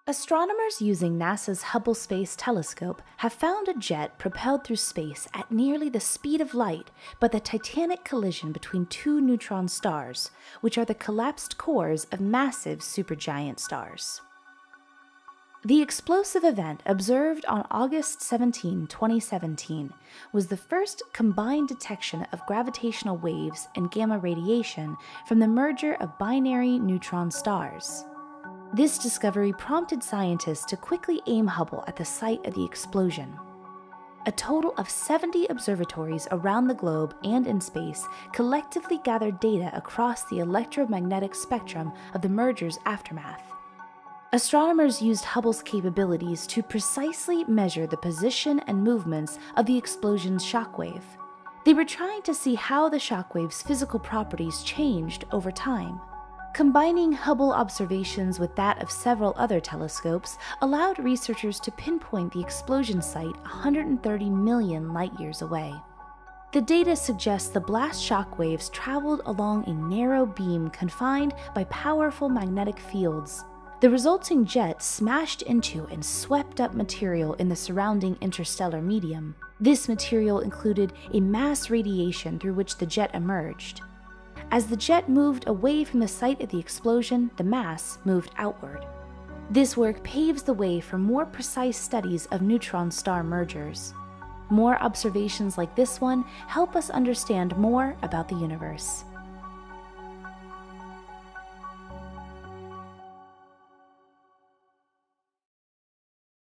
Astronomers using NASA's Hubble Space Telescope have found a jet propelled through space at nearly the speed of light by the titanic collision between two neutron stars, which are the collapsed cores of massive supergiant stars. The explosive event observed on August 17, 2017, was the first combined detection of gravitational waves and gamma radiation from the merger of binary neutron stars. This discovery prompted scientists to quickly aim Hubble at the site of the explosion. A total of 70 observatories around the globe and in space collectively gathered data across the electromagnetic spectrum of the merger's aftermath. Astronomers used Hubble's capabilities to precisely measure the position and movements of the explosion's shockwave. They were trying to see how the shockwave's physical properties changed over time. Combining Hubble observations with that of several other telescopes allowed researchers to pinpoint the explosion site 130 million light-years away. The data suggests the blast shockwaves traveled along a narrow beam confined by powerful magnetic fields. The resulting jet smashed into and swept up material in the surrounding interstellar medium. This material included a mass radiation through which the jet emerged. As the jet moved away from the site of the explosion, the mass moved outward. This work paves the way for more precise studies of neutron star mergers. More observations like this one help us understand more about the universe.